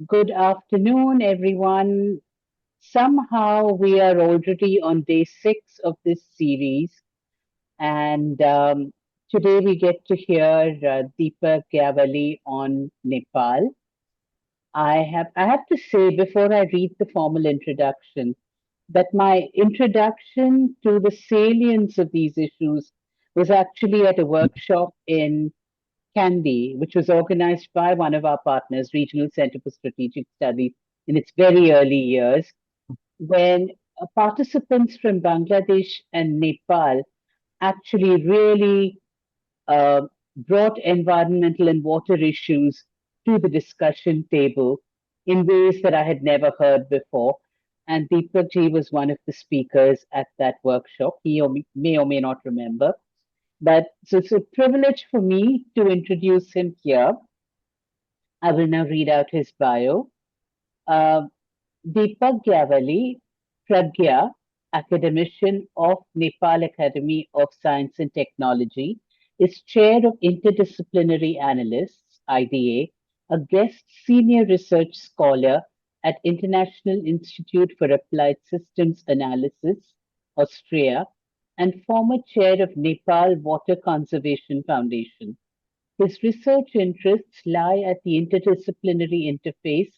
Good afternoon, everyone. Somehow we are already on day six of this series, and today we get to hear Dipak Gyawali on Nepal. I have to say before I read the formal introduction that my introduction to the salience of these issues was actually at a workshop in Kandy, which was organized by one of our partners, Regional Center for Strategic Studies, in its very early years, when participants from Bangladesh and Nepal actually really uh, brought environmental and water issues to the discussion table in ways that I had never heard before. And Deepak ji was one of the speakers at that workshop. He or may not remember. But so it's a privilege for me to introduce him here. I will now read out his bio. Uh, Dipak Gyawali, Pragya, academician of Nepal Academy of Science and Technology, is chair of Interdisciplinary Analysts, IDA, a guest senior research scholar at International Institute for Applied Systems Analysis, Austria, and former chair of Nepal Water Conservation Foundation. His research interests lie at the interdisciplinary interface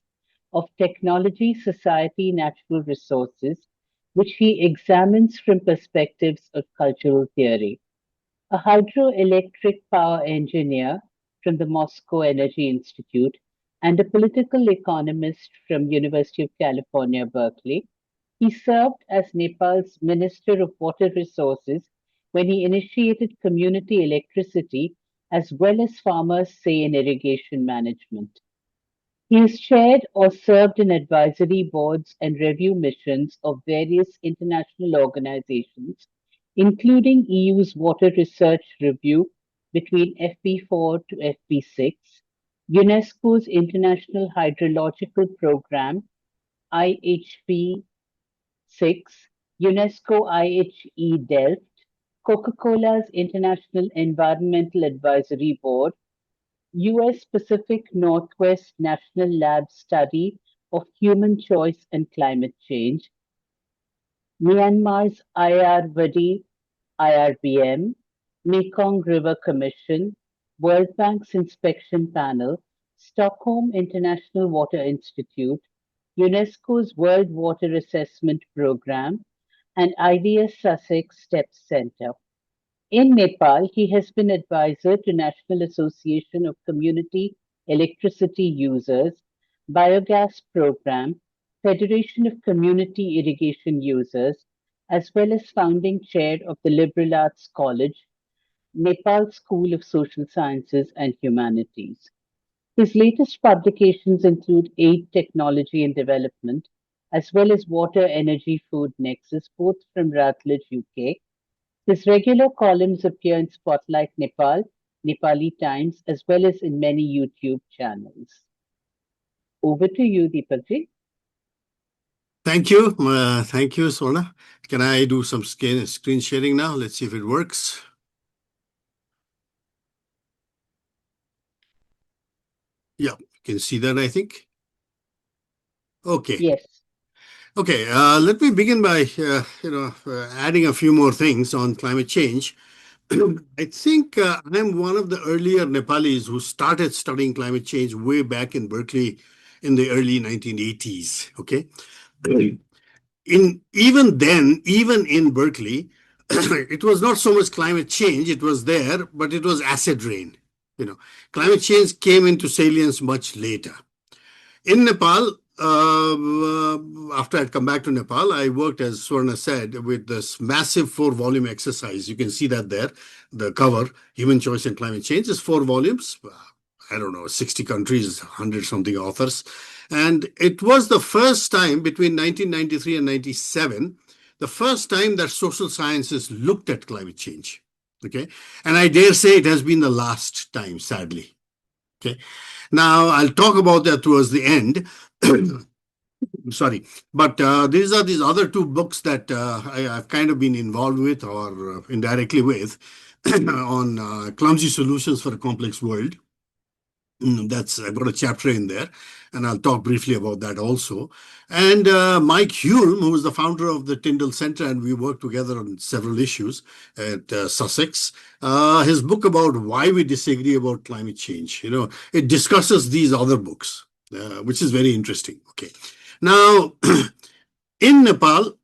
of technology, society, natural resources, which he examines from perspectives of cultural theory. A hydroelectric power engineer from the Moscow Energy Institute and a political economist from University of California, Berkeley, he served as Nepal's Minister of Water Resources when he initiated community electricity as well as farmers' say in irrigation management. He has chaired or served in advisory boards and review missions of various international organizations, including EU's Water Research Review between FP4 to FP6, UNESCO's International Hydrological Program, IHP 6, UNESCO IHE Delft, Coca-Cola's International Environmental Advisory Board, US Pacific Northwest National Lab Study of Human Choice and Climate Change, Myanmar's IRBD, IRBM, Mekong River Commission, World Bank's Inspection Panel, Stockholm International Water Institute, UNESCO's World Water Assessment Program, and IDS Sussex STEPS Center. In Nepal, he has been advisor to National Association of Community Electricity Users, Biogas Program, Federation of Community Irrigation Users, as well as founding chair of the Liberal Arts College, Nepal School of Social Sciences and Humanities. His latest publications include Aid Technology and Development, as well as Water Energy Food Nexus, both from Routledge, UK. His regular columns appear in Spotlight Nepal, Nepali Times, as well as in many YouTube channels. Over to you, Deepakji. Thank you, Sona. Can I do some screen sharing now? Let's see if it works. Yeah, you can see that, I think. Okay. Yes. Okay, let me begin by adding a few more things on climate change. I think I'm one of the earlier Nepalis who started studying climate change way back in Berkeley in the early 1980s. Okay, in even then, even in Berkeley, it was not so much climate change; it was there, but it was acid rain. Climate change came into salience much later. In Nepal, after I'd come back to Nepal, I worked, as Swarna said, with this massive 4 volume exercise. You can see that there, the cover, Human Choice and Climate Change, is 4 volumes. I don't know, 60 countries, 100 something authors. And it was the first time between 1993 and 97, the first time that social sciences looked at climate change. Okay. And I dare say it has been the last time, sadly. Okay. Now, I'll talk about that towards the end. Sorry. But these are these other 2 books that I've kind of been involved with or indirectly with on clumsy solutions for a complex world. That's I've got a chapter in there, and I'll talk briefly about that also. And Mike Hulme, who is the founder of the Tyndall Center, and we work together on several issues at Sussex. His book about why we disagree about climate change, it discusses these other books, which is very interesting. Okay, now in Nepal,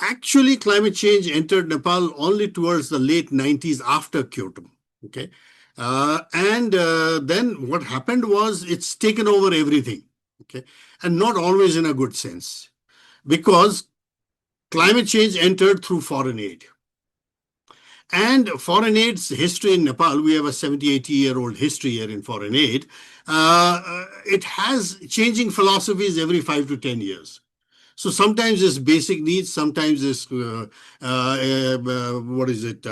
actually, climate change entered Nepal only towards the late 90s after Kyoto. Okay. And then what happened was it's taken over everything. Okay. And not always in a good sense because climate change entered through foreign aid. And foreign aid's history in Nepal, we have a 70, 80-year-old history here in foreign aid. It has changing philosophies every 5 to 10 years. So sometimes it's basic needs, sometimes it's what is it?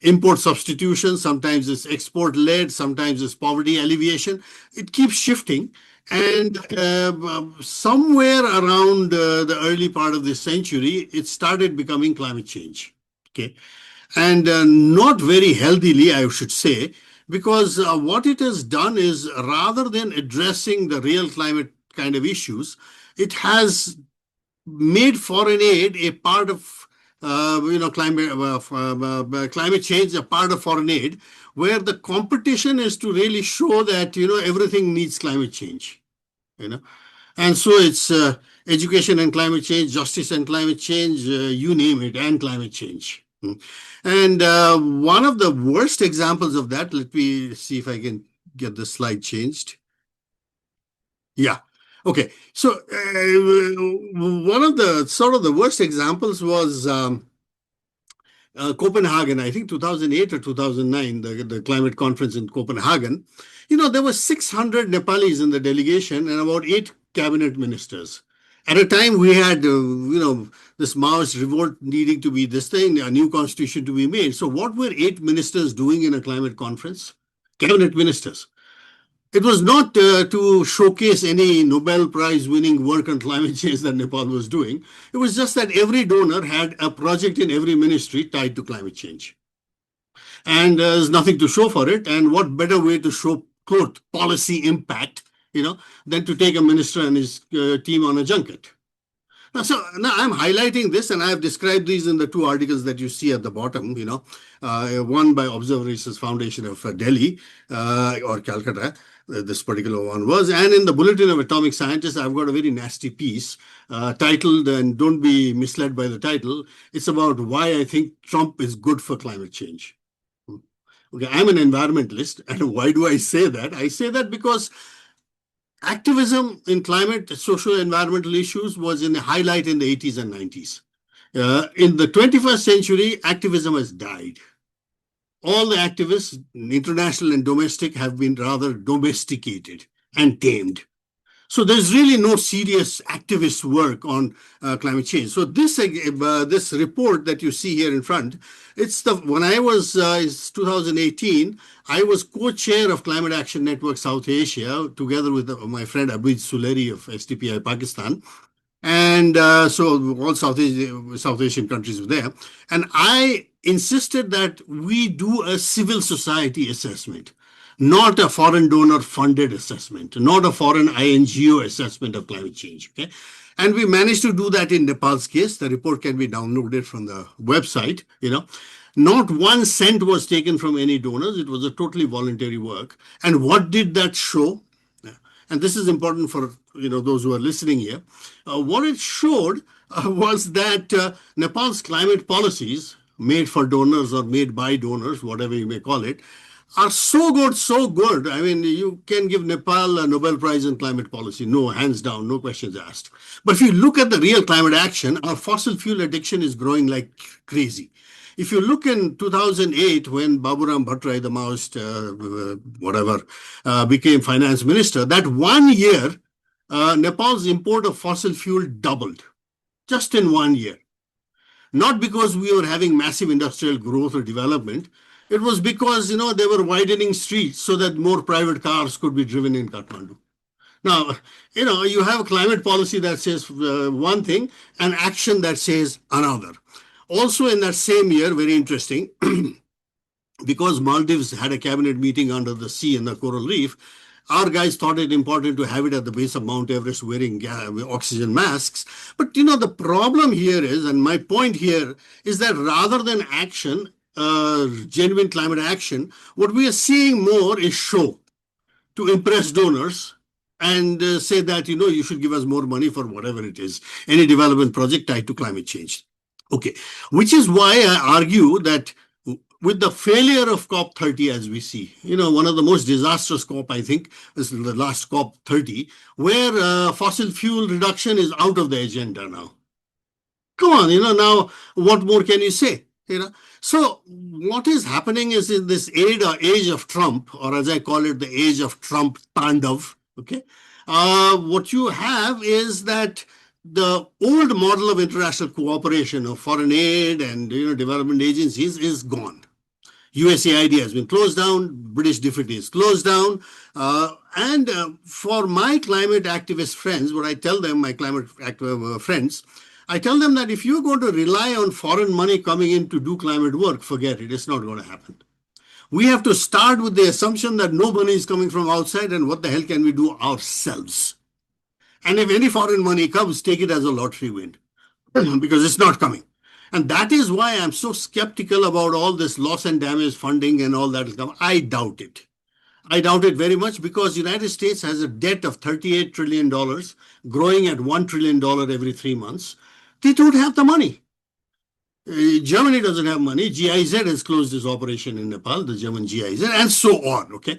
Import substitution, sometimes it's export led, sometimes it's poverty alleviation. It keeps shifting. And somewhere around the early part of this century, it started becoming climate change. Okay. And not very healthily, I should say, because what it has done is rather than addressing the real climate kind of issues, it has made foreign aid a part of climate change, a part of foreign aid, where the competition is to really show that everything needs climate change. You know, and so it's education and climate change, justice and climate change, you name it, and climate change. And one of the worst examples of that, let me see if I can get the slide changed. Yeah. Okay. So one of the sort of the worst examples was Copenhagen, I think 2008 or 2009, the climate conference in Copenhagen. There were 600 Nepalis in the delegation and about 8 cabinet ministers. At a time we had, this Maoist revolt needing to be this thing, a new constitution to be made. So what were 8 ministers doing in a climate conference? Cabinet ministers. It was not to showcase any Nobel Prize winning work on climate change that Nepal was doing. It was just that every donor had a project in every ministry tied to climate change. And there's nothing to show for it. And what better way to show, quote, policy impact, than to take a minister and his team on a junket? Now I'm highlighting this, and I have described these in the 2 articles that you see at the bottom. One by Observer Research Foundation of Delhi or Calcutta. This particular one was, and in the Bulletin of Atomic Scientists, I've got a very nasty piece titled, and don't be misled by the title. It's about why I think Trump is good for climate change. Okay, I'm an environmentalist, and why do I say that? I say that because activism in climate, social, environmental issues was in a highlight in the 80s and 90s. In the 21st century, activism has died. All the activists, international and domestic, have been rather domesticated and tamed. So there's really no serious activist work on climate change. So this report that you see here in front, when I was 2018, I was co-chair of Climate Action Network Southasia together with my friend Abid Suleri of STPI Pakistan. And so all South Asian countries were there. And I insisted that we do a civil society assessment, not a foreign donor funded assessment, not a foreign INGO assessment of climate change. Okay. And we managed to do that in Nepal's case. The report can be downloaded from the website. Not 1 cent was taken from any donors. It was a totally voluntary work. And what did that show? And this is important for those who are listening here. What it showed was that Nepal's climate policies, made for donors or made by donors, whatever you may call it, are so good, so good. I mean, you can give Nepal a Nobel Prize in climate policy. No, hands down, no questions asked. But if you look at the real climate action, our fossil fuel addiction is growing like crazy. If you look in 2008, when Baburam Bhattarai, the Maoist, became finance minister, that 1 year, Nepal's import of fossil fuel doubled just in 1 year. Not because we were having massive industrial growth or development. It was because, they were widening streets so that more private cars could be driven in Kathmandu. Now, you have a climate policy that says one thing and action that says another. Also in that same year, very interesting, because Maldives had a cabinet meeting under the sea in the coral reef, Our guys thought it important to have it at the base of Mount Everest wearing oxygen masks. But the problem here is, and my point here is that rather than action, genuine climate action, what we are seeing more is show to impress donors and say that you should give us more money for whatever it is, any development project tied to climate change. Okay, which is why I argue that with the failure of COP30, as we see, one of the most disastrous COP, I think, is the last COP30, where fossil fuel reduction is out of the agenda now. Come on, now what more can you say? So what is happening is in this age of Trump, or as I call it, the age of Trump Tandav, okay? What you have is that the old model of international cooperation of foreign aid and development agencies is gone. USAID has been closed down, British DFID is closed down. And for my climate activist friends, what I tell them, my climate activist friends, I tell them that if you're going to rely on foreign money coming in to do climate work, forget it. It's not going to happen. We have to start with the assumption that no money is coming from outside, and what the hell can we do ourselves? And if any foreign money comes, take it as a lottery win because it's not coming. And that is why I'm so skeptical about all this loss and damage funding and all that will come. I doubt it. I doubt it very much because the United States has a debt of $38 trillion, dollars, growing at $1 trillion dollars every 3 months. They don't have the money. Germany doesn't have money. GIZ has closed its operation in Nepal, the German GIZ, and so on. Okay.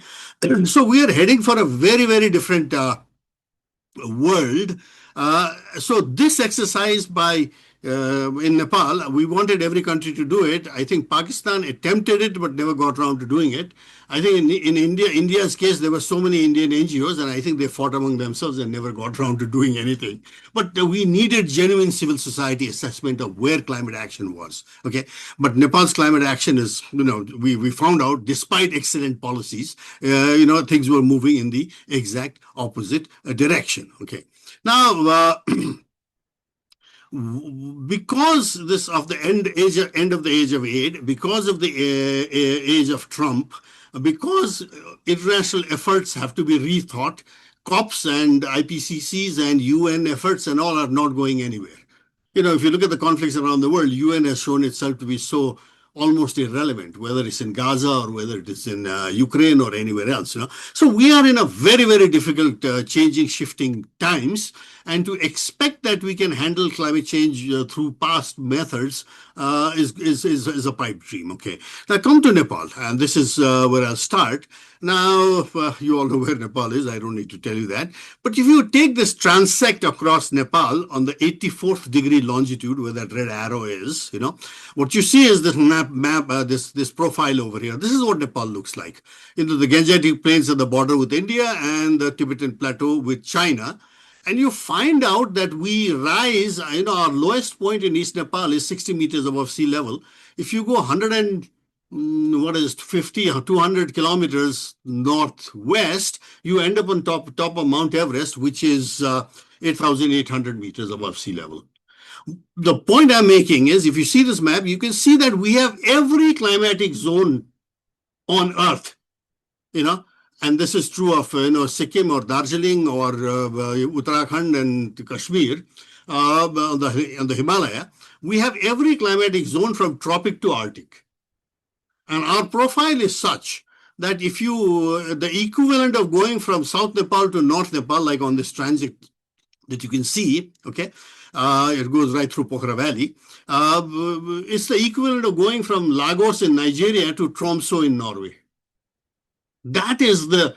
So we are heading for a very, very different world. So this exercise by in Nepal, we wanted every country to do it. I think Pakistan attempted it but never got around to doing it. I think in India's case, there were so many Indian NGOs, and I think they fought among themselves and never got around to doing anything. But we needed genuine civil society assessment of where climate action was. Okay, but Nepal's climate action is, we found out despite excellent policies, things were moving in the exact opposite direction. Okay, now. Because this of the end of the age of aid, because of the age of Trump, because international efforts have to be rethought, COPs and IPCCs and UN efforts and all are not going anywhere. If you look at the conflicts around the world, UN has shown itself to be so almost irrelevant, whether it's in Gaza or whether it is in Ukraine or anywhere else. So we are in a very, very difficult, changing, shifting times, and to expect that we can handle climate change through past methods is a pipe dream. Okay, now come to Nepal, and this is where I'll start. Now, you all know where Nepal is. I don't need to tell you that. But if you take this transect across Nepal on the 84th degree longitude, where that red arrow is, what you see is this map, this profile over here. This is what Nepal looks like. The Gangetic Plains at the border with India and the Tibetan Plateau with China. And you find out that we rise, our lowest point in East Nepal is 60 meters above sea level. If you go 100 and what is 50 or 200 kilometers northwest, you end up on top of Mount Everest, which is 8,800 meters above sea level. The point I'm making is, if you see this map, you can see that we have every climatic zone on Earth, and this is true of Sikkim or Darjeeling or Uttarakhand and Kashmir, on the Himalaya. We have every climatic zone from tropic to Arctic. And our profile is such that if the equivalent of going from South Nepal to North Nepal, like on this transit that you can see, okay, it goes right through Pokhara Valley. It's the equivalent of going from Lagos in Nigeria to Tromsø in Norway. That is the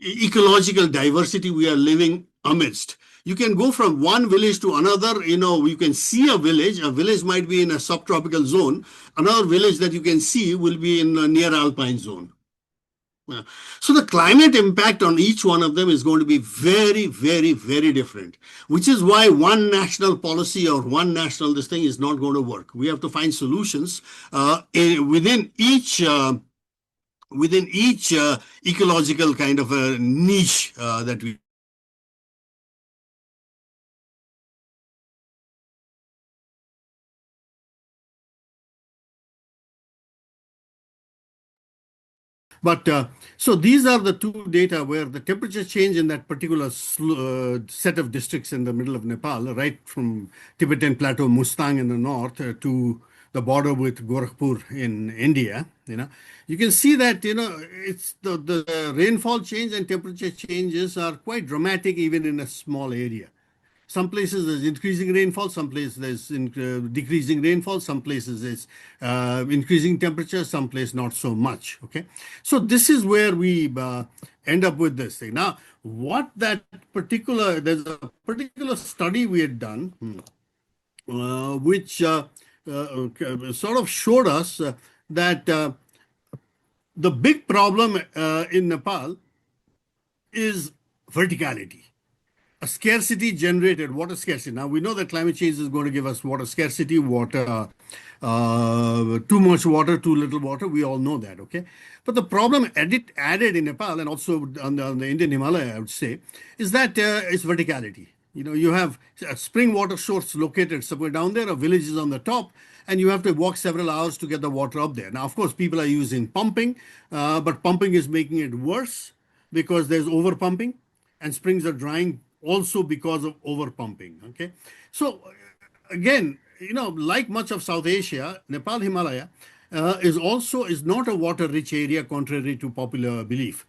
ecological diversity we are living amidst. You can go from one village to another. You can see a village. A village might be in a subtropical zone. Another village that you can see will be in a near alpine zone. So the climate impact on each one of them is going to be very, very, very different, which is why one national policy or one national this thing is not going to work. We have to find solutions within each ecological kind of a niche that we. But so these are the two data where the temperature change in that particular set of districts in the middle of Nepal, right from Tibetan Plateau, Mustang in the north to the border with Gorakhpur in India, you can see that, it's the rainfall change and temperature changes are quite dramatic even in a small area. Some places there's increasing rainfall, some places there's decreasing rainfall, some places there's increasing temperature, some place not so much. Okay, so this is where we end up with this thing. Now, there's a particular study we had done, which sort of showed us that the big problem in Nepal is verticality. A scarcity generated water scarcity. Now we know that climate change is going to give us water scarcity, too much water, too little water. We all know that, okay? But the problem added in Nepal and also on the Indian Himalaya, I would say, is that it's verticality. You have a spring water source located somewhere down there, a village is on the top, and you have to walk several hours to get the water up there. Now, of course, people are using pumping, but pumping is making it worse because there's over pumping and springs are drying also because of over pumping. Okay, so again, like much of South Asia, Nepal Himalaya is not a water rich area, contrary to popular belief.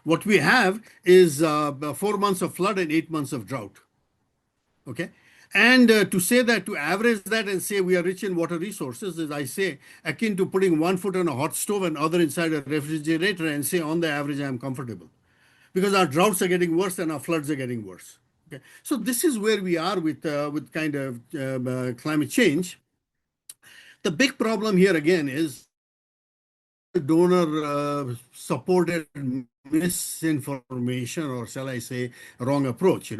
What we have is 4 months of flood and 8 months of drought. Okay. And to say that, to average that and say we are rich in water resources is, I say, akin to putting one foot on a hot stove and other inside a refrigerator and say, on the average, I am comfortable. Because our droughts are getting worse and our floods are getting worse. Okay. So this is where we are with kind of climate change. The big problem here again is donor supported misinformation, or shall I say wrong approach.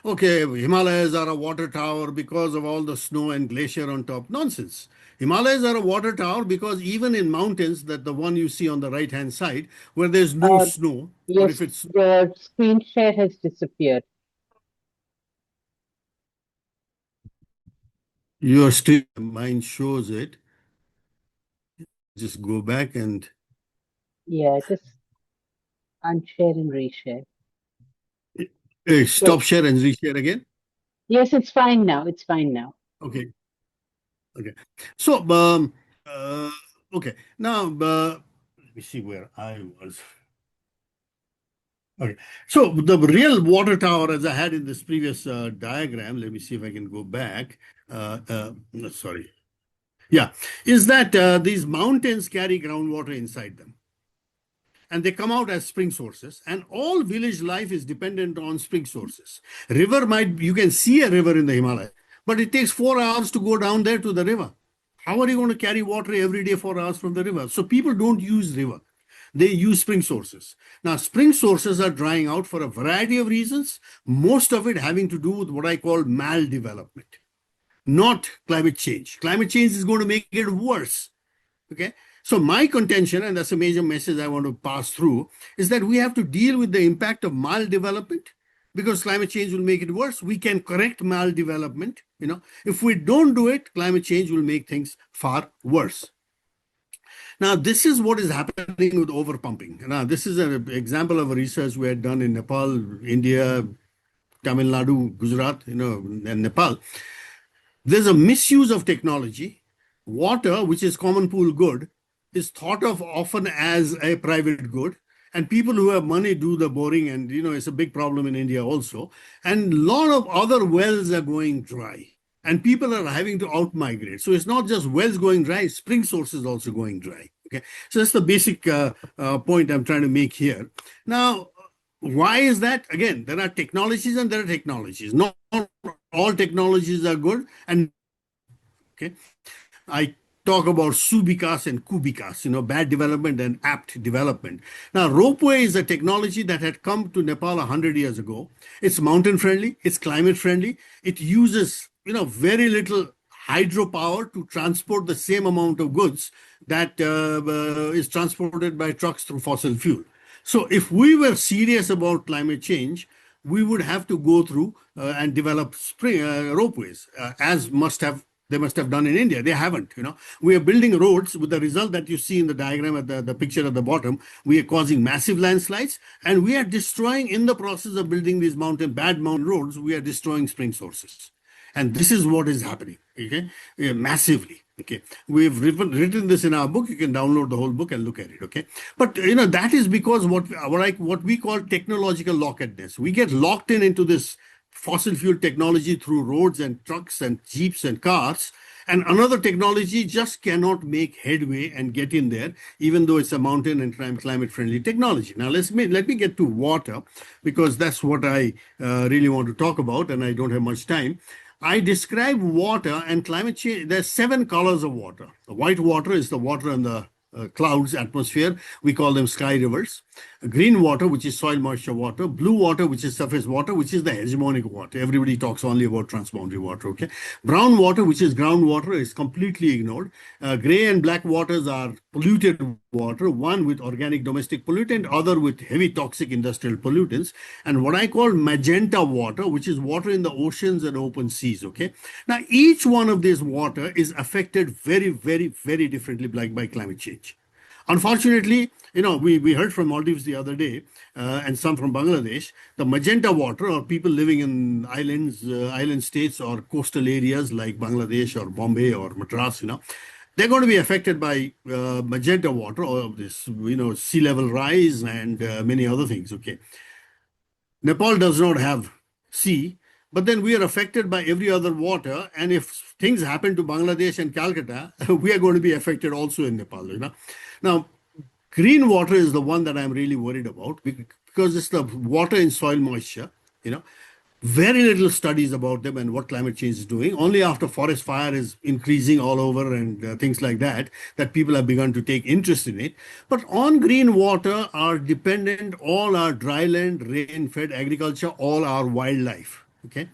Okay, Himalayas are a water tower because of all the snow and glacier on top. Nonsense. Himalayas are a water tower because even in mountains, that the one you see on the right hand side where there's no Uh, snow, or if yes, it's, your screen share has disappeared. your still mine shows it, just go back and Yeah, just unshare and reshare. stop Yes, share and reshare again. yes, it's fine now. It's fine now. Okay. Okay. So, uh, okay. Now, let me see where I was. Okay. So, the real water tower, as I had in this previous diagram, let me see if I can go back. No, sorry. Yeah. Is that these mountains carry groundwater inside them, and they come out as spring sources, and all village life is dependent on spring sources. You can see a river in the Himalaya, but it takes 4 hours to go down there to the river. How are you going to carry water every day 4 hours from the river? So people don't use river, they use spring sources. Now spring sources are drying out for a variety of reasons, most of it having to do with what I call maldevelopment, not climate change. Climate change is going to make it worse. Okay. So my contention, and that's a major message I want to pass through, is that we have to deal with the impact of maldevelopment because climate change will make it worse. We can correct maldevelopment. If we don't do it, climate change will make things far worse. Now, this is what is happening with overpumping. Now, this is an example of a research we had done in Nepal, India, Tamil Nadu, Gujarat, and Nepal. There's a misuse of technology. Water, which is common pool good, is thought of often as a private good. And people who have money do the boring, and it's a big problem in India also. And a lot of other wells are going dry, and people are having to out migrate. So it's not just wells going dry; spring sources also going dry. Okay, so that's the basic point I'm trying to make here. Now, why is that? Again, there are technologies and there are technologies. Not all technologies are good, and okay, I talk about subikas and kubikas, bad development and apt development. Now, ropeway is a technology that had come to Nepal 100 years ago. It's mountain friendly, it's climate friendly. It uses, very little hydropower to transport the same amount of goods that is transported by trucks through fossil fuel. So, if we were serious about climate change, we would have to go through and develop ropeways, as must have they must have done in India. They haven't. We are building roads with the result that you see in the diagram at the picture at the bottom. We are causing massive landslides, and we are destroying, in the process of building these bad mountain roads, we are destroying spring sources. And this is what is happening, okay? Massively. Okay, we've written this in our book. You can download the whole book and look at it. Okay, but that is because what we call technological lockedness. We get locked into this fossil fuel technology through roads and trucks and jeeps and cars, and another technology just cannot make headway and get in there, even though it's a mountain and climate friendly technology. Now let me get to water, because that's what I really want to talk about, and I don't have much time. I describe water and climate change. There's seven colors of water. The white water is the water in the clouds, atmosphere. We call them sky rivers. Green water, which is soil moisture water. Blue water, which is surface water, which is the hegemonic water. Everybody talks only about transboundary water. Okay. Brown water, which is groundwater, is completely ignored. Gray and black waters are polluted water, one with organic domestic pollutant, other with heavy toxic industrial pollutants, and what I call magenta water, which is water in the oceans and open seas. Okay. Now, each one of these water is affected very, very, very differently by climate change. Unfortunately, we heard from Maldives the other day, and some from Bangladesh. The magenta water, or people living in island states or coastal areas like Bangladesh or Bombay or Madras, they're going to be affected by magenta water, or this, sea level rise and many other things. Okay, Nepal does not have sea, but then we are affected by every other water. And if things happen to Bangladesh and Calcutta, we are going to be affected also in Nepal. Now, green water is the one that I'm really worried about, because it's the water in soil moisture. You know, very little studies about them and what climate change is doing. Only after forest fire is increasing all over and things like that, that people have begun to take interest in it. But on green water are dependent all our dryland, rain-fed agriculture, all our wildlife. Okay,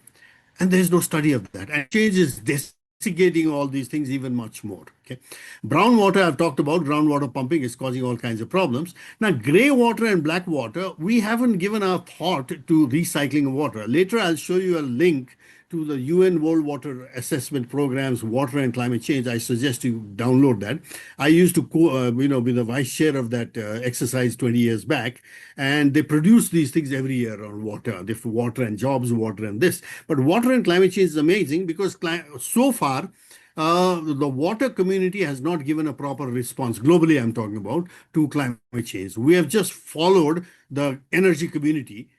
and there is no study of that. And change is desiccating all these things even much more. Okay, brown water I've talked about. Groundwater pumping is causing all kinds of problems. Now, gray water and black water, we haven't given our thought to recycling water. Later, I'll show you a link to the UN World Water Assessment Program's Water and Climate Change. I suggest you download that. I used to, be the vice chair of that exercise 20 years back, and they produce these things every year on water. They water and jobs, water and this. But water and climate change is amazing, because so far, the water community has not given a proper response, globally I'm talking about, to climate change. We have just followed the energy community.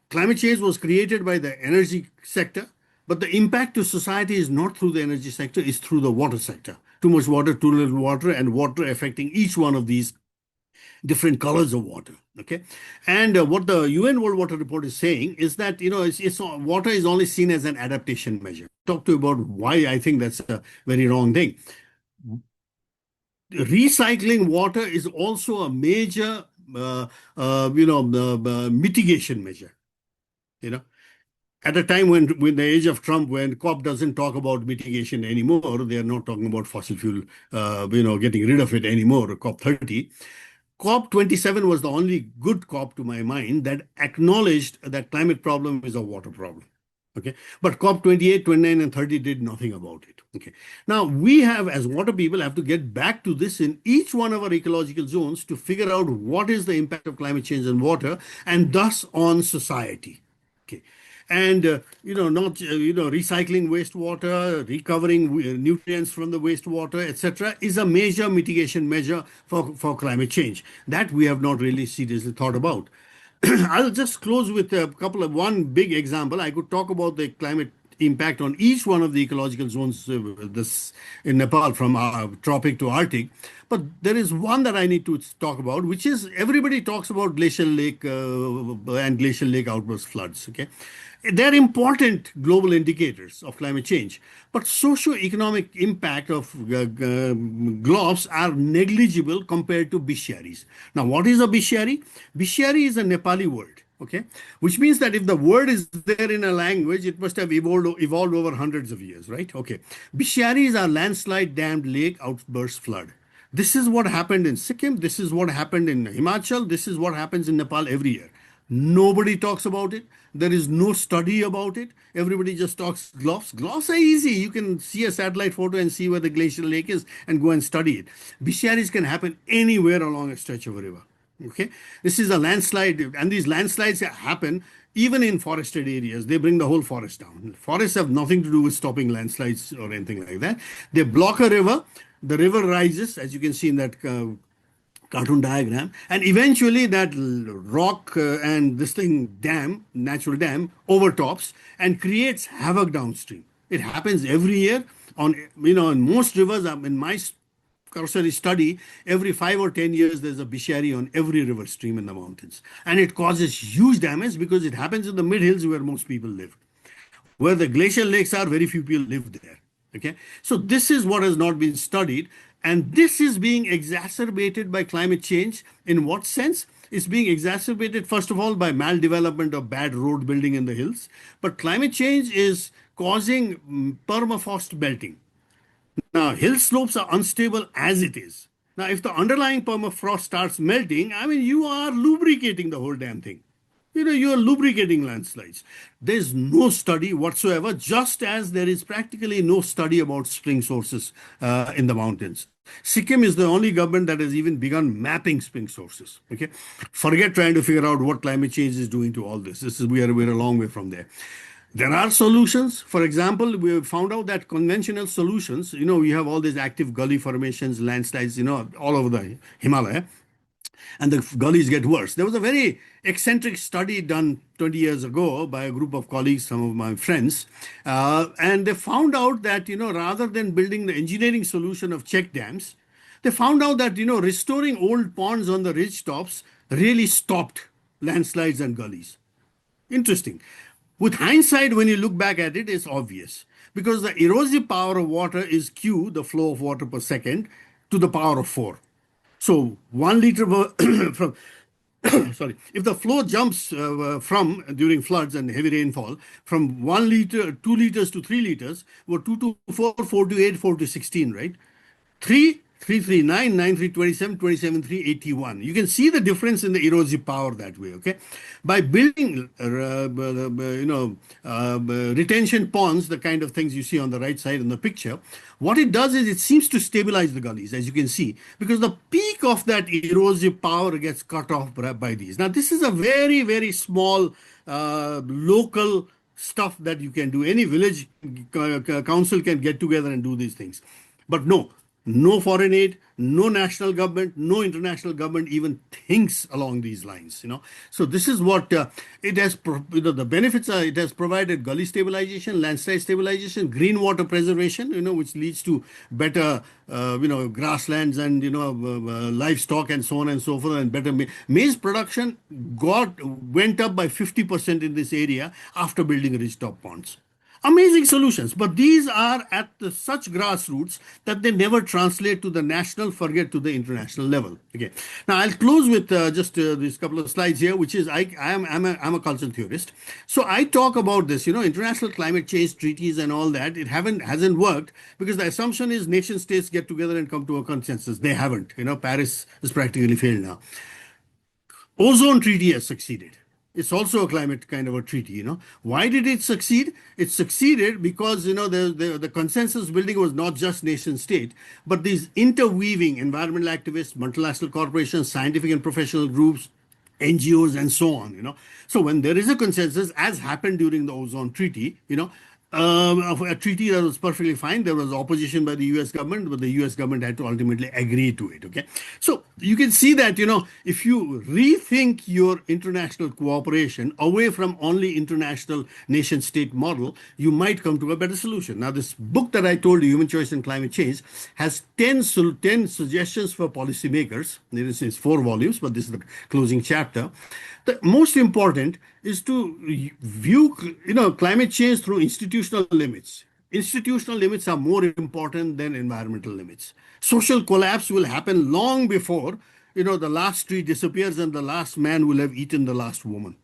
Climate change was created by the energy sector, but the impact to society is not through the energy sector, it's through the water sector. Too much water, too little water, and water affecting each one of these different colors of water. Okay, and what the UN World Water Report is saying is that water is only seen as an adaptation measure. Talk to you about why I think that's a very wrong thing. Recycling water is also a major, mitigation measure. You know, at a time when the age of Trump, when COP doesn't talk about mitigation anymore, they are not talking about fossil fuel, getting rid of it anymore. COP 30. COP27 was the only good COP to my mind that acknowledged that climate problem is a water problem. Okay. But COP 28, 29, and 30 did nothing about it. Okay. Now we have, as water people, have to get back to this in each one of our ecological zones to figure out what is the impact of climate change on water and thus on society. Okay. And not recycling wastewater, recovering nutrients from the wastewater, etc., is a major mitigation measure for climate change that we have not really seriously thought about. I'll just close with one big example. I could talk about the climate impact on each one of the ecological zones this in Nepal, from tropic to Arctic. But there is one that I need to talk about, which is everybody talks about glacial lake and glacial lake outburst floods. Okay, they're important global indicators of climate change, but socio-economic impact of globs are negligible compared to bestiaries. Now, what is a bestiary? Bestiary is a Nepali word. Okay, which means that if the word is there in a language, it must have evolved over hundreds of years, right? Okay, bestiaries are landslide dammed lake outburst flood. This is what happened in Sikkim. This is what happened in Himachal. This is what happens in Nepal every year. Nobody talks about it. There is no study about it. Everybody just talks gloss. Gloss are easy. You can see a satellite photo and see where the glacial lake is and go and study it. Bisharis can happen anywhere along a stretch of a river. Okay, this is a landslide, and these landslides happen even in forested areas. They bring the whole forest down. Forests have nothing to do with stopping landslides or anything like that. They block a river. The river rises, as you can see in that cartoon diagram, and eventually that rock and this thing dam, natural dam, overtops and creates havoc downstream. It happens every year on, in most rivers. In my cursory study, every 5 or 10 years there's a bishari on every river stream in the mountains, and it causes huge damage because it happens in the mid hills where most people live. Where the glacial lakes are, very few people live there. Okay, so this is what has not been studied, and this is being exacerbated by climate change. In what sense? It's being exacerbated, first of all, by maldevelopment of bad road building in the hills. But climate change is causing permafrost melting. Now, hill slopes are unstable as it is. Now, if the underlying permafrost starts melting, I mean, you are lubricating the whole damn thing. You are lubricating landslides. There's no study whatsoever, just as there is practically no study about spring sources in the mountains. Sikkim is the only government that has even begun mapping spring sources. Okay, forget trying to figure out what climate change is doing to all this. We're a long way from there. There are solutions. For example, we have found out that conventional solutions, we have all these active gully formations, landslides, all over the Himalaya, and the gullies get worse. There was a very eccentric study done 20 years ago by a group of colleagues, some of my friends, and they found out that, rather than building the engineering solution of check dams, they found out that, restoring old ponds on the ridge tops really stopped landslides and gullies. Interesting. With hindsight, when you look back at it, it's obvious because the erosive power of water is Q, the flow of water per second, to the power of 4. So 1 liter from sorry, if the flow jumps from during floods and heavy rainfall from 1 liter, 2 liters to 3 liters, or 2 to 4, 4 to 8, 4 to 16, right? 3, 3, 3, 9, 9, 3, 27, 27, 3, 81. You can see the difference in the erosive power that way, okay? By building, retention ponds, the kind of things you see on the right side in the picture, what it does is it seems to stabilize the gullies, as you can see, because the peak of that erosive power gets cut off by these. Now, this is a very, very small local stuff that you can do. Any village council can get together and do these things. But no foreign aid, no national government, no international government even thinks along these lines. So this is what it has. The benefits are it has provided gully stabilization, landslide stabilization, green water preservation. Which leads to better grasslands and livestock and so on and so forth, and better maize production went up by 50% in this area after building ridgetop ponds. Amazing solutions, but these are at such grassroots that they never translate to the national, forget to the international level. Okay. Now I'll close with just these couple of slides here, which is I'm a cultural theorist, so I talk about this. International climate change treaties and all that. It hasn't worked because the assumption is nation states get together and come to a consensus. They haven't. Paris has practically failed now. Ozone treaty has succeeded. It's also a climate kind of a treaty. Why did it succeed? It succeeded because the consensus building was not just nation state, but these interweaving environmental activists, multinational corporations, scientific and professional groups, NGOs, and so on. So when there is a consensus, as happened during the ozone treaty, of a treaty that was perfectly fine. There was opposition by the US government, but the US government had to ultimately agree to it. Okay. So you can see that, if you rethink your international cooperation away from only international nation state model, you might come to a better solution. Now, this book that I told you, Human Choice and Climate Change, has 10 suggestions for policymakers. It's 4 volumes, but this is the closing chapter. The most important is to view, climate change through institutional limits. Institutional limits are more important than environmental limits. Social collapse will happen long before, the last tree disappears and the last man will have eaten the last woman.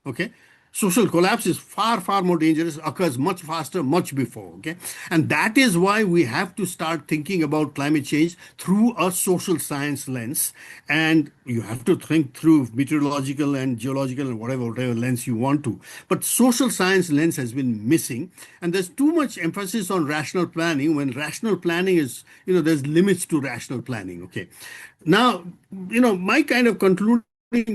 Okay? Social collapse is far, far more dangerous, occurs much faster, much before. Okay. And that is why we have to start thinking about climate change through a social science lens. And you have to think through meteorological and geological and whatever lens you want to. But social science lens has been missing. And there's too much emphasis on rational planning when rational planning is, there's limits to rational planning. Okay. Now, my kind of concluding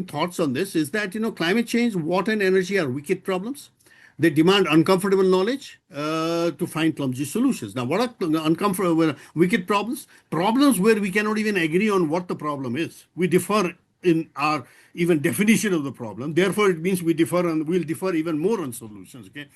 thoughts on this is that, climate change, water, and energy are wicked problems. They demand uncomfortable knowledge to find clumsy solutions. Now, what are uncomfortable, wicked problems? Problems where we cannot even agree on what the problem is. We differ in our even definition of the problem. Therefore, it means we differ and we'll differ even more on solutions. Okay,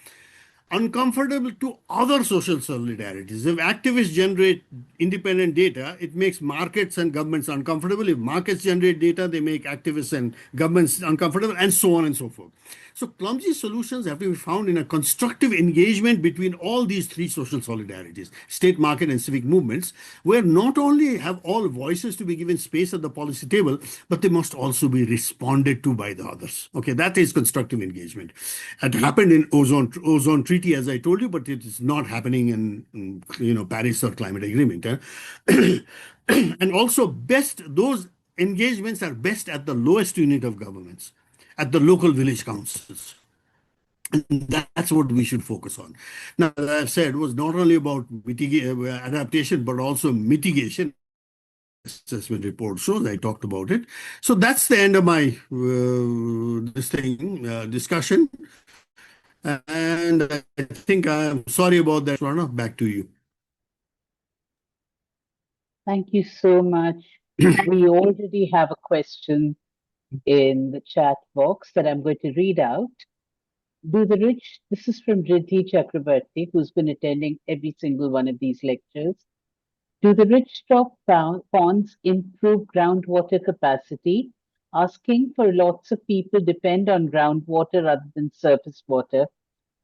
uncomfortable to other social solidarities. If activists generate independent data, it makes markets and governments uncomfortable. If markets generate data, they make activists and governments uncomfortable, and so on and so forth. So, clumsy solutions have to be found in a constructive engagement between all these three social solidarities, state, market, and civic movements, where not only have all voices to be given space at the policy table, but they must also be responded to by the others. Okay, that is constructive engagement. It happened in ozone treaty, as I told you, but it is not happening in Paris or climate agreement. And also, best those engagements are best at the lowest unit of governments, at the local village councils. And that's what we should focus on. Now, as I've said, it was not only about adaptation, but also mitigation, as the assessment report shows. I talked about it. So that's the end of my discussion. And I think I'm sorry about that, Swarna. Back to you. Thank you so much. We already have a question in the chat box that I'm going to read out. This is from Riddhi Chakrabarti, who's been attending every single one of these lectures. Do the rich-top ponds improve groundwater capacity? Asking for lots of people depend on groundwater rather than surface water,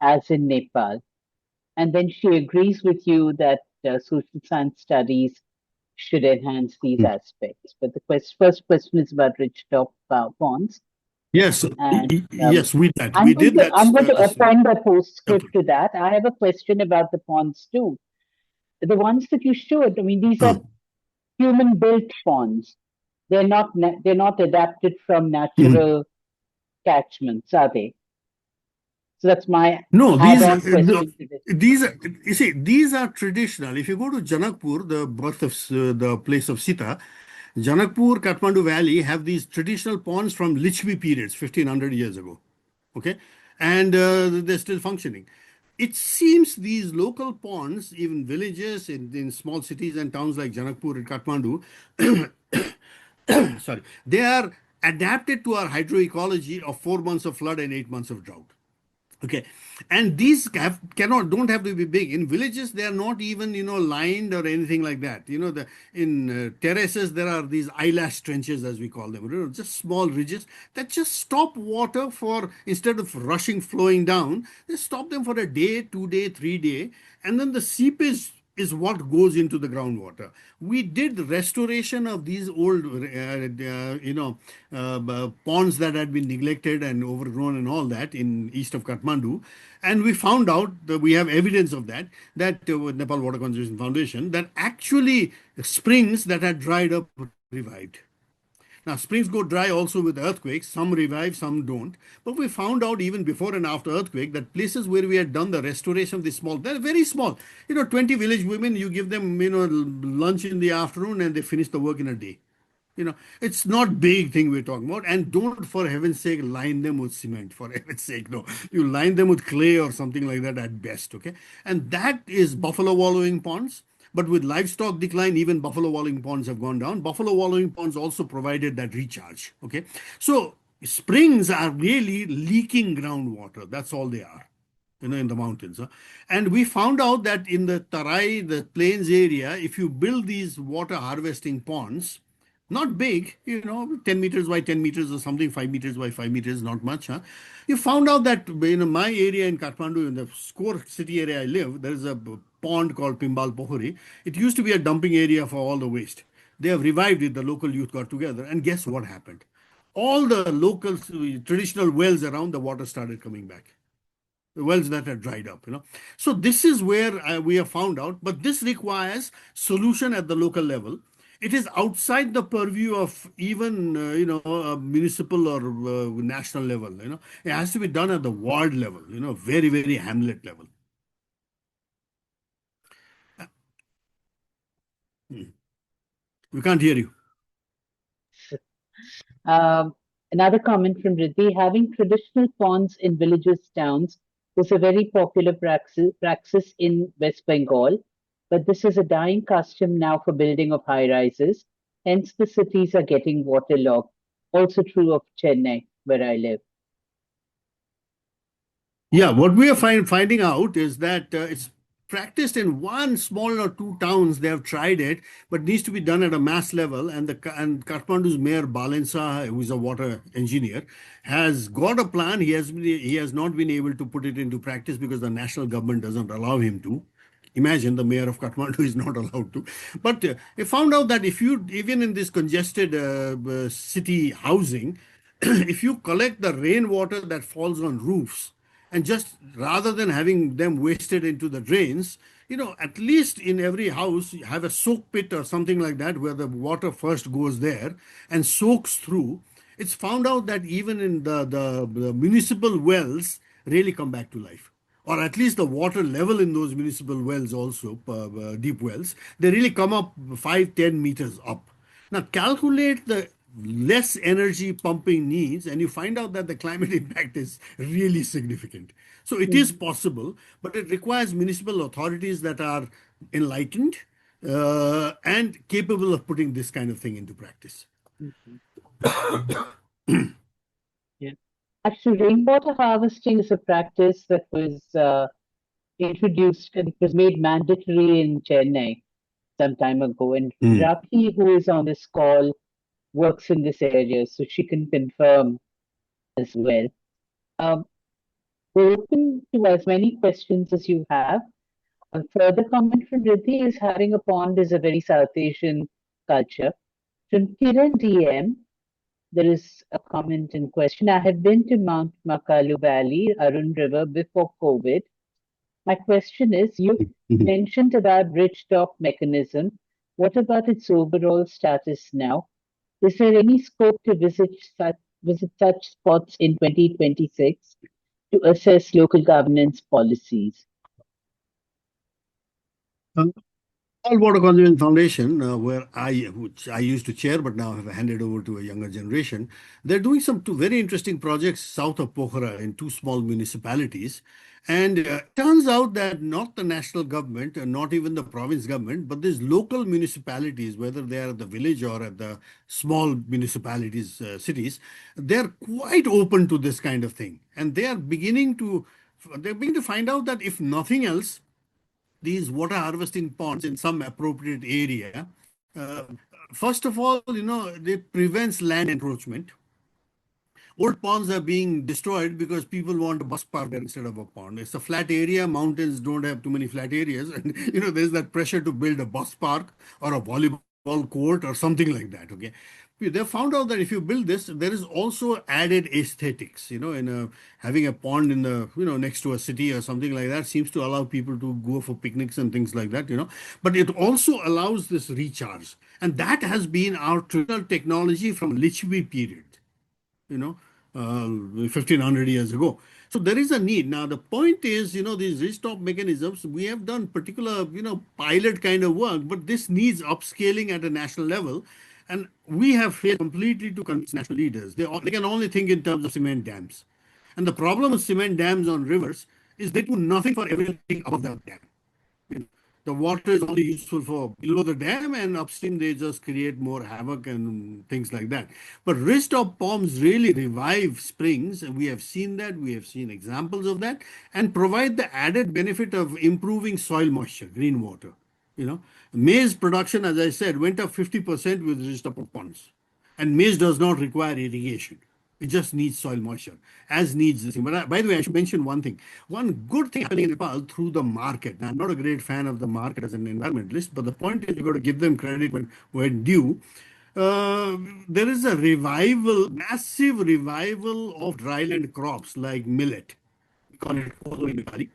as in Nepal. And then she agrees with you that social science studies should enhance these aspects. But the first question is about rich-top ponds. Yes, And yes, we did that. I'm going to append a postscript to that. I have a question about the ponds too. The ones that you showed, I mean, these are human-built ponds. They're not adapted from natural catchments, are they? So that's my No, add-on question to this. these are, you see, these are traditional. If you go to Janakpur, the birth of the place of Sita, Janakpur, Kathmandu Valley have these traditional ponds from Lichvi periods, 1500 years ago. Okay, and they're still functioning. It seems these local ponds, even villages in small cities and towns like Janakpur and Kathmandu, sorry, they are adapted to our hydroecology of 4 months of flood and 8 months of drought. Okay, and these don't have to be big. In villages, they are not even lined or anything like that. The in terraces there are these eyelash trenches, as we call them. Just small ridges that just stop water for, instead of rushing flowing down, they stop them for a day, 2 day, 3 day, and then the seepage is what goes into the groundwater. We did restoration of these old, ponds that had been neglected and overgrown and all that in east of Kathmandu, and we found out that we have evidence of that. That with Nepal Water Conservation Foundation, that actually springs that had dried up revived. Now, springs go dry also with earthquakes. Some revive, some don't. But we found out even before and after earthquake that places where we had done the restoration of the small, they're very small. 20 village women, you give them, lunch in the afternoon and they finish the work in a day. It's not big thing we're talking about. And don't, for heaven's sake, line them with cement. For heaven's sake, no. You line them with clay or something like that at best, okay? And that is buffalo wallowing ponds. But with livestock decline, even buffalo wallowing ponds have gone down. Buffalo wallowing ponds also provided that recharge, okay? So springs are really leaking groundwater. That's all they are, in the mountains. And we found out that in the Tarai, the plains area, if you build these water harvesting ponds, not big, 10 meters by 10 meters or something, 5 meters by 5 meters, not much. You found out that in my area in Kathmandu, in the core city area I live, there is a pond called Pimbal Pohori. It used to be a dumping area for all the waste. They have revived it, the local youth got together, and guess what happened? all the local traditional wells around, the water started coming back, the wells that had dried up, so this is where we have found out, but this requires solution at the local level. It is outside the purview of even municipal or national level. It has to be done at the ward level, very, very hamlet level. We can't hear you. Um, Another comment from Riddhi, having traditional ponds in villages, towns was a very popular praxis in West Bengal, but this is a dying custom now for building of high rises. Hence, the cities are getting waterlogged. Also true of Chennai, where I live. Yeah, what we are finding out is that it's practiced in one small or two towns. They have tried it, but needs to be done at a mass level. And Kathmandu's mayor Balensa, who is a water engineer, has got a plan. He has not been able to put it into practice because the national government doesn't allow him to. Imagine the mayor of Kathmandu is not allowed to. But I found out that if you, even in this congested city housing, if you collect the rainwater that falls on roofs, and just rather than having them wasted into the drains, at least in every house, you have a soak pit or something like that where the water first goes there and soaks through. It's found out that even in the municipal wells really come back to life, or at least the water level in those municipal wells also, deep wells, they really come up 5-10 meters up. Now calculate the less energy pumping needs, and you find out that the climate impact is really significant. So it is Mhm, possible, but it requires municipal authorities that are enlightened and capable of putting this kind of thing into practice. mhm. Yeah. Actually, rainwater harvesting is a practice that was introduced and it was made mandatory in Chennai some time ago. And Mm. Rakhi, who is on this call, works in this area, so she can confirm as well. Um, we're open to as many questions as you have. A further comment from Riddhi is having a pond is a very South Asian culture. From Kiran DM, there is a comment in question. I have been to Mount Makalu Valley, Arun River before COVID. My question is, you mentioned about bridge top mechanism. What about its overall status now? Is there any scope to visit such spots in 2026 to assess local governance policies? All Water Conservation Foundation, which I used to chair, but now have handed over to a younger generation, they're doing some two very interesting projects south of Pokhara in two small municipalities. And it turns out that not the national government, and not even the province government, but these local municipalities, whether they are at the village or at the small municipalities, cities, they're quite open to this kind of thing. And they're beginning to find out that if nothing else, these water harvesting ponds in some appropriate area, uh, first of all, they prevents land encroachment. Old ponds are being destroyed because people want a bus park there instead of a pond. It's a flat area. Mountains don't have too many flat areas, and there's that pressure to build a bus park or a volleyball court or something like that. Okay, they found out that if you build this, there is also added aesthetics. Having a pond in the next to a city or something like that seems to allow people to go for picnics and things like that. But it also allows this recharge, and that has been our traditional technology from Lichvi period, you know, 1500 years ago. So there is a need. Now, the point is, these restop mechanisms, we have done particular, pilot kind of work, but this needs upscaling at a national level. And we have failed completely to convince national leaders. They can only think in terms of cement dams. And the problem with cement dams on rivers is they do nothing for everything above the dam. You know, the water is only useful for below the dam, and upstream they just create more havoc and things like that. But rooftop ponds really revive springs, and we have seen that. We have seen examples of that, and provide the added benefit of improving soil moisture, green water. Maize production, as I said, went up 50% with rooftop ponds. And maize does not require irrigation. It just needs soil moisture, as needs this thing. But by the way, I should mention one thing. One good thing happening in Nepal through the market. Now, I'm not a great fan of the market as an environmentalist, but the point is you've got to give them credit when due. uh, there is a revival, massive revival of dryland crops like millet. We call it kodo in Nepali.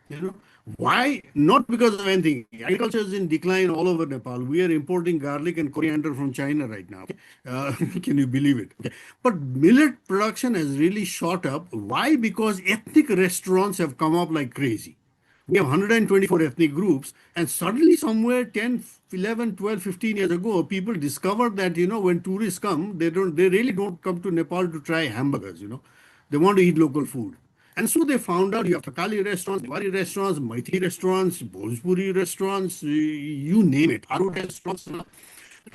Why? Not because of anything. Agriculture is in decline all over Nepal. We are importing garlic and coriander from China right now. Okay? Can you believe it? Okay. But millet production has really shot up. Why? Because ethnic restaurants have come up like crazy. We have 124 ethnic groups, and suddenly, somewhere 10, 11, 12, 15 years ago, people discovered that when tourists come, they really don't come to Nepal to try hamburgers. They want to eat local food. And so they found out you have Thakali restaurants, Gyawali restaurants, Maithili restaurants, Bhojpuri restaurants, you name it, Haru restaurants.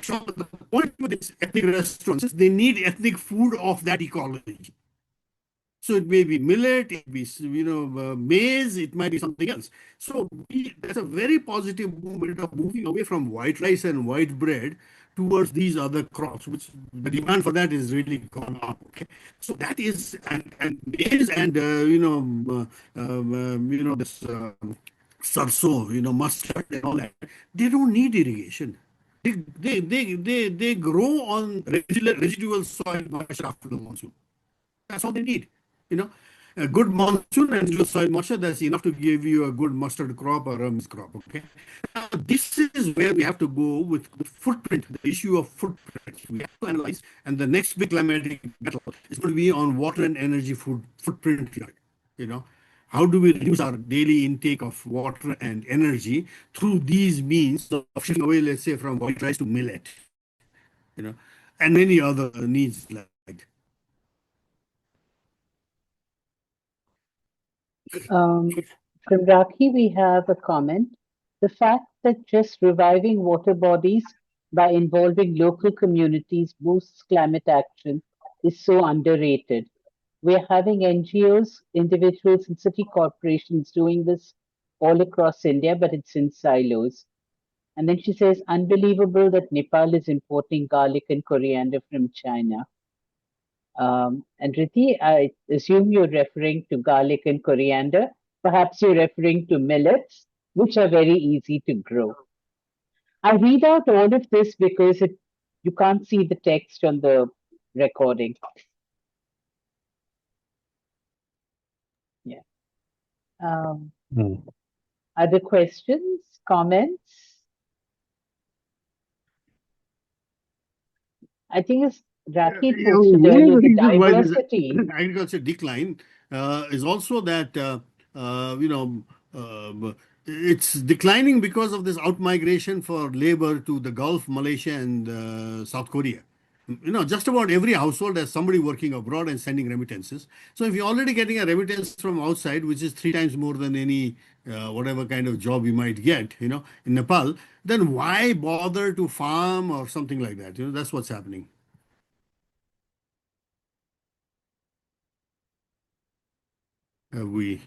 So the point with these ethnic restaurants is they need ethnic food of that ecology. So it may be millet, it may be maize, it might be something else. So there's a very positive movement of moving away from white rice and white bread towards these other crops, which the demand for that is really gone up. Okay, so that is and maize and this sarso, mustard and all that. They don't need irrigation. They grow on residual soil moisture after the monsoon. That's all they need. You know, a good monsoon and good soil moisture, that's enough to give you a good mustard crop or a maize crop. Okay. Now, this is where we have to go with the footprint, the issue of footprint. We have to analyze, and the next big climatic battle is going to be on water and energy footprint here. You know, how do we reduce our daily intake of water and energy through these means of shifting away, let's say, from white rice to millet, and many other needs like that. Um, from Rakhi, we have a comment. The fact that just reviving water bodies by involving local communities boosts climate action is so underrated. We're having NGOs, individuals, and city corporations doing this all across India, but it's in silos. And then she says, unbelievable that Nepal is importing garlic and coriander from China. And Riti, I assume you're referring to garlic and coriander. Perhaps you're referring to millets, which are very easy to grow. I read out all of this because you can't see the text on the recording. Yeah. Um, Other questions, comments? I think as Rakhi posted One of earlier, the the reasons why there's diversity. agriculture decline is also that it's declining because of this outmigration for labor to the Gulf, Malaysia, and South Korea. Just about every household has somebody working abroad and sending remittances. So if you're already getting a remittance from outside, which is three times more than any whatever kind of job you might get, in Nepal, then why bother to farm or something like that? That's what's happening. We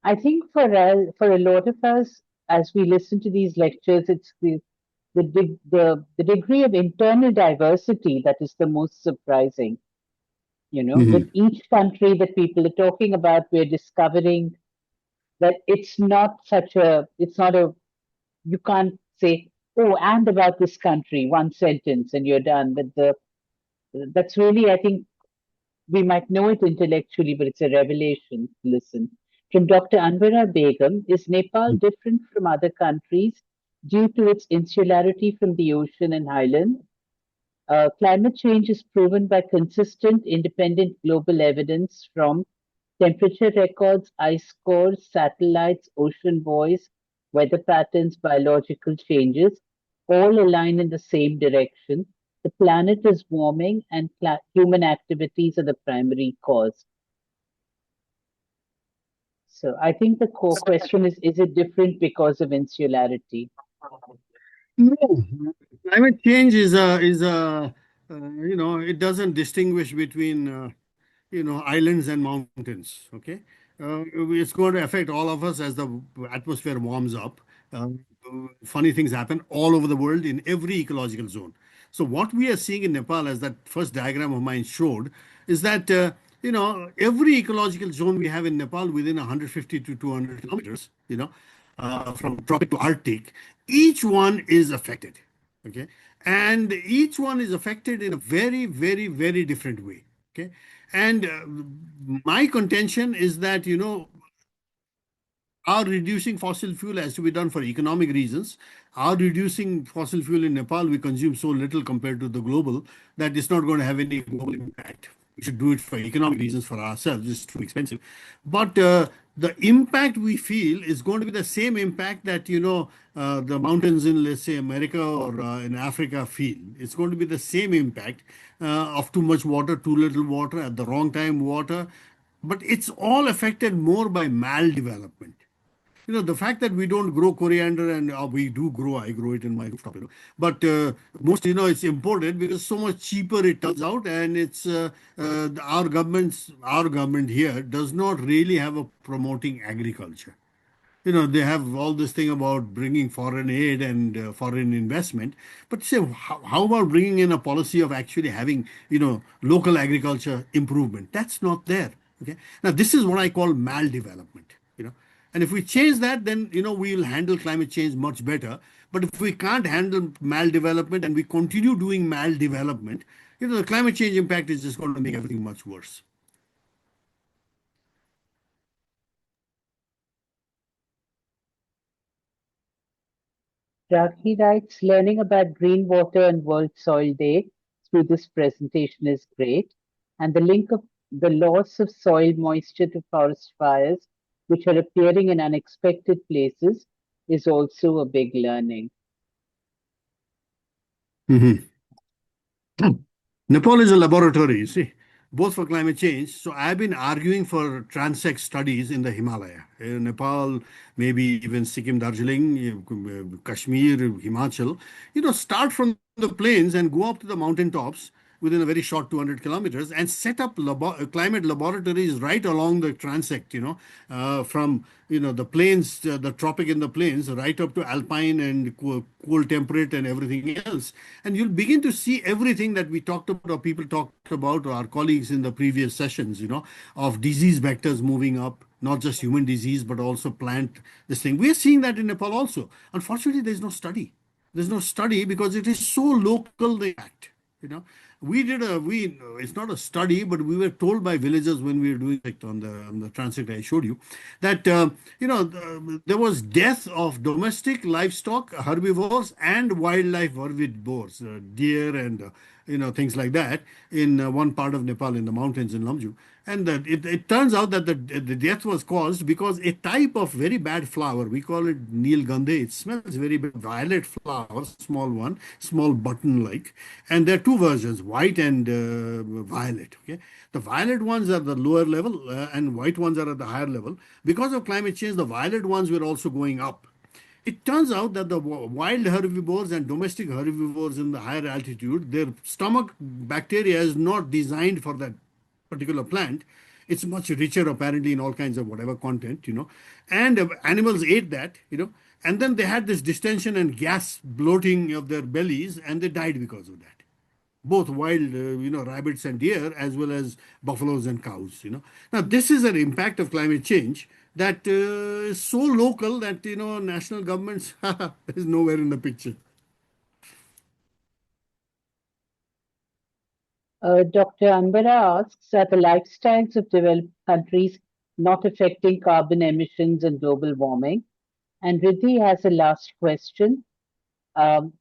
I think for a lot of us, as we listen to these lectures, it's the degree of internal diversity that is the most surprising. With Mhm. each country that people are talking about, we're discovering that it's not a, you can't say, oh, and about this country, one sentence and you're done. That's really, I think, we might know it intellectually, but it's a revelation. Listen. From Dr. Anvara Begum, is Nepal different from other countries due to its insularity from the ocean and highlands? Climate change is proven by consistent, independent global evidence from temperature records, ice cores, satellites, ocean buoys, weather patterns, biological changes, all align in the same direction. The planet is warming, and human activities are the primary cause. So I think the core question is it different because of insularity? No, climate change it doesn't distinguish between islands and mountains. Okay, it's going to affect all of us as the atmosphere warms up. Uh, Funny things happen all over the world in every ecological zone. So what we are seeing in Nepal, as that first diagram of mine showed, is that every ecological zone we have in Nepal within 150 to 200 kilometers, from tropic to Arctic, each one is affected. Okay, and each one is affected in a very, very, very different way. Okay, and my contention is that are reducing fossil fuel has to be done for economic reasons. Are reducing fossil fuel in Nepal, we consume so little compared to the global that it's not going to have any global impact. We should do it for economic reasons for ourselves. It's too expensive. But the impact we feel is going to be the same impact that, the mountains in, let's say, America or in Africa feel. It's going to be the same impact of too much water, too little water, at the wrong time water. But it's all affected more by maldevelopment. The fact that we don't grow coriander, and we do grow, I grow it in my rooftop, but most, it's imported because so much cheaper it turns out, and it's our government here does not really have a promoting agriculture. They have all this thing about bringing foreign aid and foreign investment, but say, how about bringing in a policy of actually having, local agriculture improvement? That's not there. Okay. Now, this is what I call maldevelopment, and if we change that, then, we will handle climate change much better. But if we can't handle maldevelopment and we continue doing maldevelopment, the climate change impact is just going to make everything much worse. Rakhi writes, learning about green water and World Soil Day through this presentation is great. And the link of the loss of soil moisture to forest fires, which are appearing in unexpected places, is also a big learning. Mhm. Nepal is a laboratory, you see, both for climate change. So I've been arguing for transect studies in the Himalaya, Nepal, maybe even Sikkim, Darjeeling, Kashmir, Himachal. Start from the plains and go up to the mountain tops within a very short 200 kilometers and set up climate laboratories right along the transect, from, the plains, the tropic in the plains, right up to alpine and cool temperate and everything else. And you'll begin to see everything that we talked about, or people talked about, or our colleagues in the previous sessions, of disease vectors moving up, not just human disease, but also plant, this thing. We are seeing that in Nepal also. Unfortunately, there's no study. There's no study because it is so local, the impact. You know, it's not a study, but we were told by villagers when we were doing it on the transect I showed you that there was death of domestic livestock herbivores and wildlife herbivores, deer and things like that in one part of Nepal in the mountains in Lamju. And that it turns out that the death was caused because a type of very bad flower, we call it Nilgande, it smells very bad, violet flower, small one, small button like. And there are two versions, white and violet. Okay, the violet ones are the lower level and white ones are at the higher level. Because of climate change, the violet ones were also going up. It turns out that the wild herbivores and domestic herbivores in the higher altitude, their stomach bacteria is not designed for that particular plant. It's much richer, apparently, in all kinds of whatever content, And animals ate that, and then they had this distension and gas bloating of their bellies, and they died because of that. Both wild, rabbits and deer, as well as buffaloes and cows, Now, this is an impact of climate change that is so local that, national governments is nowhere in the picture. Dr. Anbara asks, are the lifestyles of developed countries not affecting carbon emissions and global warming? And Riddhi has a last question. Um,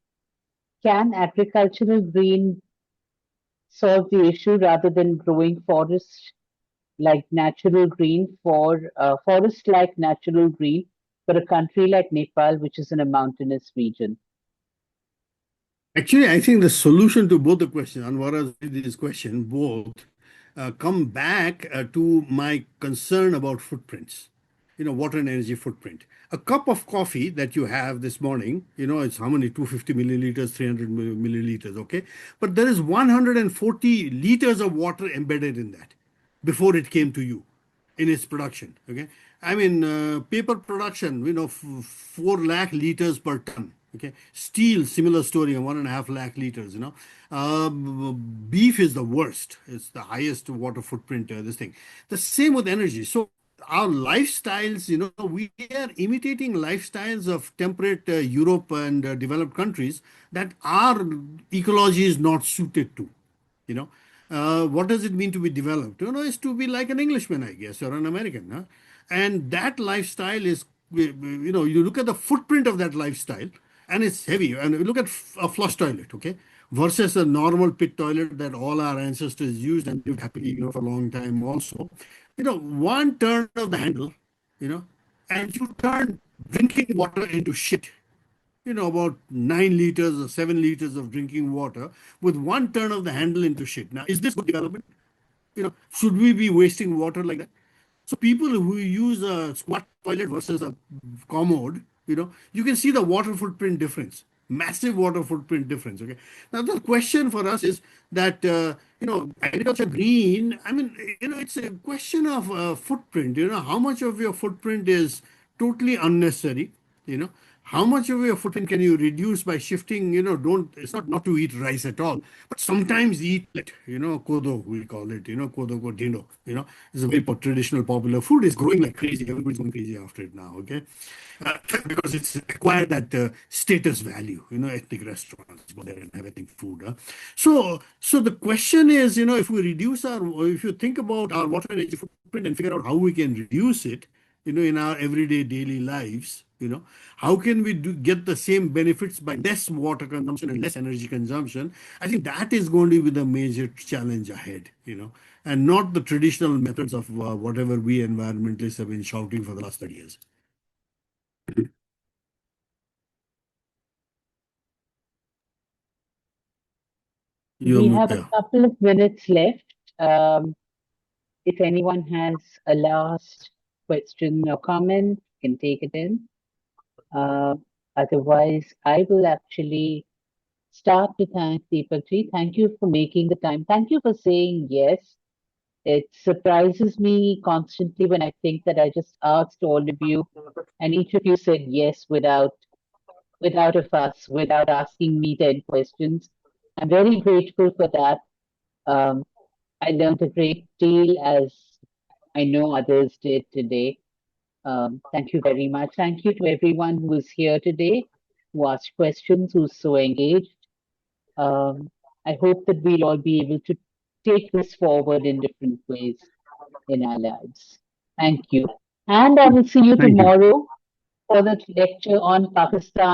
can agricultural green solve the issue rather than growing forest like natural green for a country like Nepal, which is in a mountainous region? Actually, I think the solution to both the questions, Anwara's this question, both come back to my concern about footprints, water and energy footprint. A cup of coffee that you have this morning, it's how many? 250 milliliters, 300 milliliters, okay? But there is 140 liters of water embedded in that before it came to you in its production, okay? I mean, paper production, 4 lakh liters per ton. Okay, steel, similar story, 1.5 lakh liters. Beef is the worst. It's the highest water footprint. This thing. The same with energy. So our lifestyles, we are imitating lifestyles of temperate Europe and developed countries that our ecology is not suited to. You know, what does it mean to be developed? Is to be like an Englishman, I guess, or an American. Huh? And that lifestyle is, you look at the footprint of that lifestyle, and it's heavy. And you look at a flush toilet, okay, versus a normal pit toilet that all our ancestors used and lived happily, for a long time also. One turn of the handle, and you turn drinking water into shit. About 9 liters or 7 liters of drinking water with one turn of the handle into shit. Now, is this good development? Should we be wasting water like that? So people who use a squat toilet versus a commode, you can see the water footprint difference, massive water footprint difference. Okay. Now the question for us is that agriculture green. I mean, it's a question of footprint. How much of your footprint is totally unnecessary. You know, how much of your footprint can you reduce by shifting? Don't, it's not to eat rice at all, but sometimes eat it. Kodo, we call it. Kodo ko dindo. It's a very traditional, popular food. It's growing like crazy. Everybody's going crazy after it now. Okay, uh, because it's acquired that status value. Ethnic restaurants go there and have ethnic food. Huh? So the question is, if we reduce our, or if you think about our water and energy footprint and figure out how we can reduce it, in our everyday daily lives, how can we get the same benefits by less water consumption and less energy consumption? I think that is going to be the major challenge ahead, and not the traditional methods of whatever we environmentalists have been shouting for the last 30 years. We have a Yeah. couple of minutes left. If anyone has a last question or comment, you can take it in. Uh, Otherwise, I will actually start to thank Deepak ji. Thank you for making the time. Thank you for saying yes. It surprises me constantly when I think that I just asked all of you, and each of you said yes without a fuss, without asking me 10 questions. I'm very grateful for that. Um, I learned a great deal, as I know others did today. Thank you very much. Thank you to everyone who was here today, who asked questions, who's so engaged. Um, I hope that we'll all be able to take this forward in different ways in our lives. Thank you. And I will see you Thank you. tomorrow for the lecture on Pakistan